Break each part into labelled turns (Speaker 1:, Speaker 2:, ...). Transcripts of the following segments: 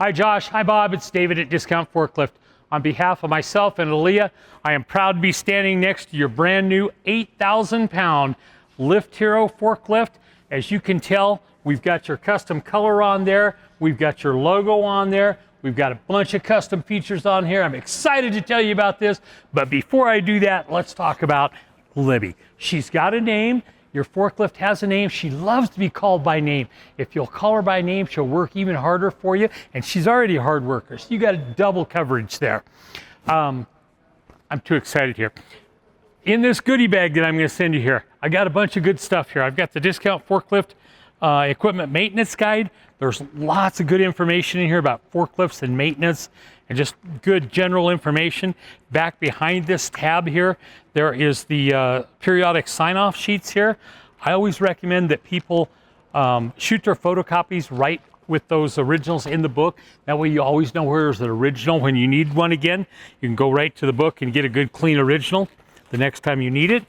Speaker 1: Hi Josh, hi Bob, it's David at Discount Forklift. On behalf of myself and Aaliyah, I am proud to be standing next to your brand new 8,000 pound Lift Hero forklift. As you can tell, we've got your custom color on there, we've got your logo on there, we've got a bunch of custom features on here. I'm excited to tell you about this, but before I do that, let's talk about Libby. She's got a name. Your forklift has a name. She loves to be called by name. If you'll call her by name, she'll work even harder for you. And she's already a hard worker, so you got a double coverage there. I'm too excited here. In this goodie bag that I'm going to send you here, I got a bunch of good stuff here. I've got the Discount Forklift Equipment Maintenance Guide. There's lots of good information in here about forklifts and maintenance and just good general information. Back behind this tab here, there is the periodic sign-off sheets here. I always recommend that people shoot their photocopies right with those originals in the book. That way you always know where's the original. When you need one again, you can go right to the book and get a good clean original the next time you need it.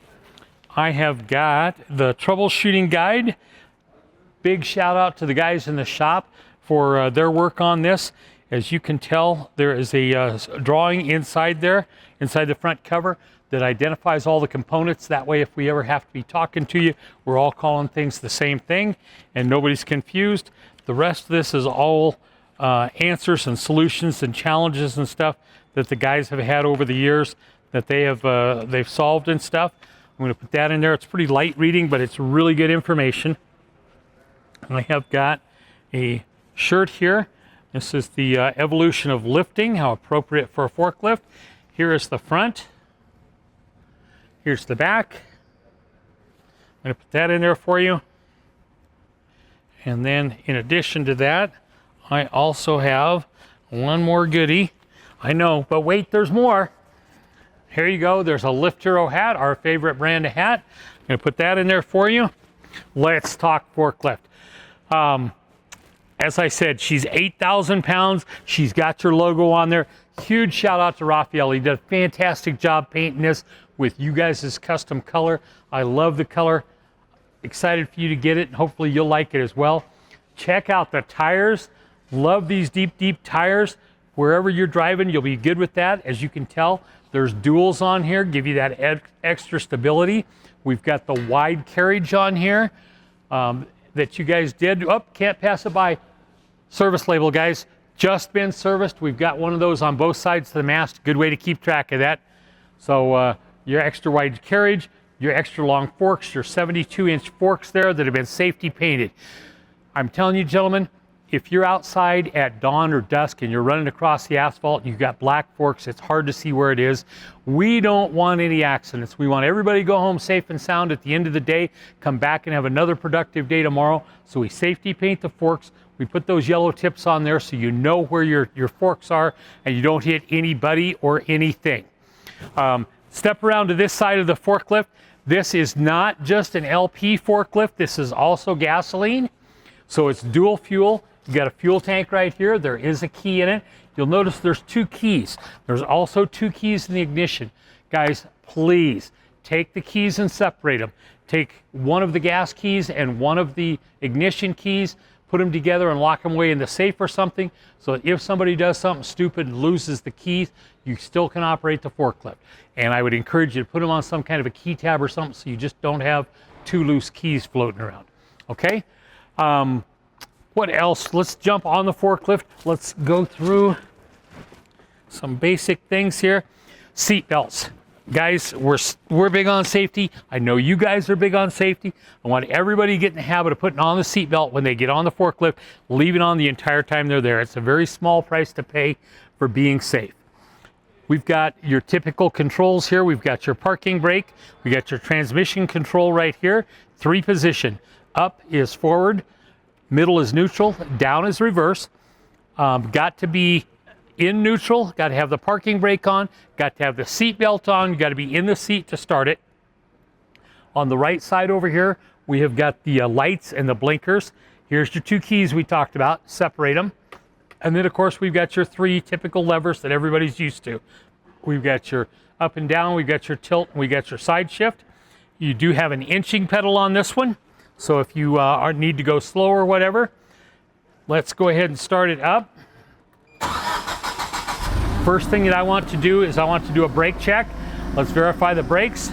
Speaker 1: I have got the troubleshooting guide. Big shout out to the guys in the shop for their work on this. As you can tell, there is a drawing inside there, inside the front cover, that identifies all the components. That way, if we ever have to be talking to you, we're all calling things the same thing and nobody's confused. The rest of this is all answers and solutions and challenges and stuff that the guys have had over the years that they've solved and stuff. I'm going to put that in there. It's pretty light reading, but it's really good information. I have got a shirt here. This is the evolution of lifting, how appropriate for a forklift. Here is the front. Here's the back. I'm going to put that in there for you. And then in addition to that, I also have one more goodie. I know, but wait, there's more. Here you go. There's a Lift Hero hat, our favorite brand of hat. I'm going to put that in there for you. Let's talk forklift. As I said, she's 8,000 pounds. She's got your logo on there. Huge shout out to Raphael. He did a fantastic job painting this with you guys' custom color. I love the color. Excited for you to get it, and hopefully you'll like it as well. Check out the tires. Love these deep, deep tires. Wherever you're driving, you'll be good with that. As you can tell, there's duals on here, give you that extra stability. We've got the wide carriage on here that you guys did. Oh, can't pass it by. Service label, guys. Just been serviced. We've got one of those on both sides of the mast. Good way to keep track of that. So your extra wide carriage, your extra long forks, your 72-inch forks there that have been safety painted. I'm telling you, gentlemen, if you're outside at dawn or dusk and you're running across the asphalt and you've got black forks, it's hard to see where it is. We don't want any accidents. We want everybody to go home safe and sound at the end of the day, come back and have another productive day tomorrow. So we safety paint the forks. We put those yellow tips on there so you know where your forks are and you don't hit anybody or anything. Step around to this side of the forklift. This is not just an LP forklift. This is also gasoline. So it's dual fuel. You got a fuel tank right here. There is a key in it. You'll notice there's two keys. There's also two keys in the ignition. Guys, please take the keys and separate them. Take one of the gas keys and one of the ignition keys, put them together and lock them away in the safe or something, so that if somebody does something stupid and loses the keys, you still can operate the forklift. And I would encourage you to put them on some kind of a key tab or something so you just don't have two loose keys floating around. Okay? What else? Let's jump on the forklift. Let's go through some basic things here. Seat belts. Guys, we're big on safety. I know you guys are big on safety. I want everybody to get in the habit of putting on the seat belt when they get on the forklift, leave it on the entire time they're there. It's a very small price to pay for being safe. We've got your typical controls here. We've got your parking brake. We got your transmission control right here. 3 position. Up is forward. Middle is neutral, down is reverse. Got to be in neutral, got to have the parking brake on, got to have the seat belt on, you got to be in the seat to start it. On the right side over here, we have got the lights and the blinkers. Here's your 2 keys we talked about, separate them. And then of course we've got your 3 typical levers that everybody's used to. We've got your up and down, we've got your tilt, and we got your side shift. You do have an inching pedal on this one. So if you need to go slow or whatever, let's go ahead and start it up. First thing that I want to do is I want to do a brake check. Let's verify the brakes,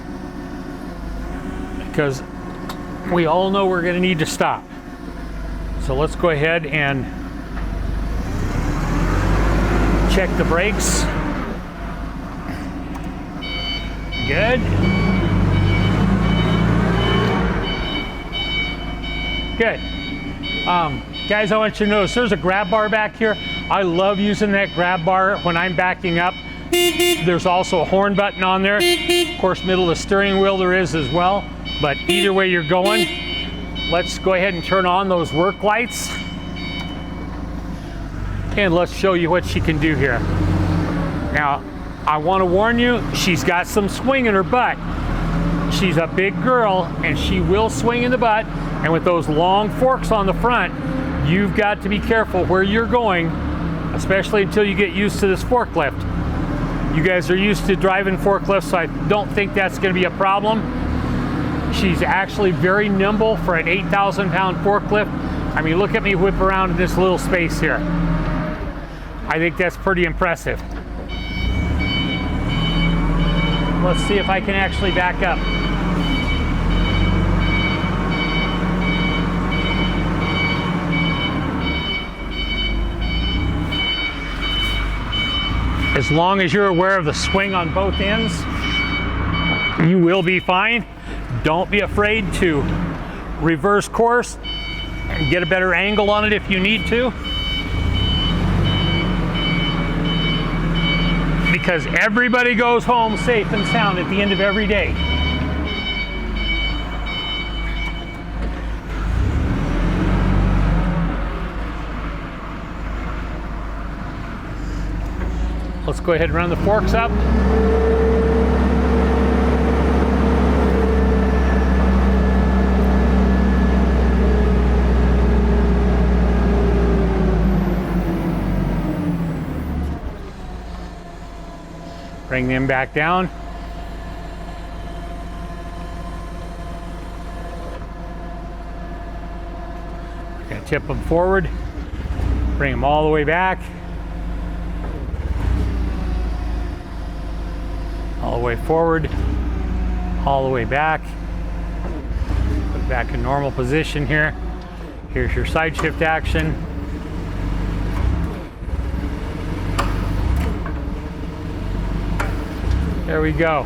Speaker 1: because we all know we're going to need to stop. So let's go ahead and check the brakes. Good. Good. Guys, I want you to notice there's a grab bar back here. I love using that grab bar when I'm backing up. There's also a horn button on there. Of course, middle of the steering wheel there is as well. But either way you're going, let's go ahead and turn on those work lights. And let's show you what she can do here. Now, I want to warn you, she's got some swing in her butt. She's a big girl and she will swing in the butt. And with those long forks on the front, you've got to be careful where you're going, especially until you get used to this forklift. You guys are used to driving forklifts, so I don't think that's going to be a problem. She's actually very nimble for an 8,000-pound forklift. I mean, look at me whip around in this little space here. I think that's pretty impressive. Let's see if I can actually back up. As long as you're aware of the swing on both ends, you will be fine. Don't be afraid to reverse course and get a better angle on it if you need to. Because everybody goes home safe and sound at the end of every day. Let's go ahead and run the forks up. Bring them back down. We're going to tip them forward, bring them all the way back. All the way forward, all the way back. Put it back in normal position here. Here's your side shift action. There we go.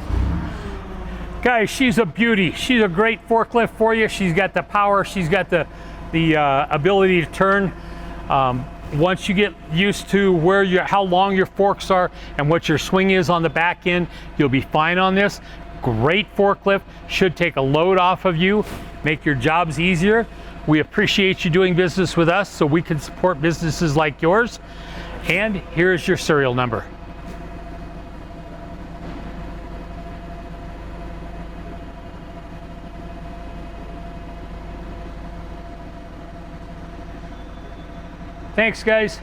Speaker 1: Guys, she's a beauty. She's a great forklift for you. She's got the power. She's got the ability to turn. Once you get used to how long your forks are and what your swing is on the back end, you'll be fine on this. Great forklift. Should take a load off of you, make your jobs easier. We appreciate you doing business with us so we can support businesses like yours. And here's your serial number. Thanks, guys.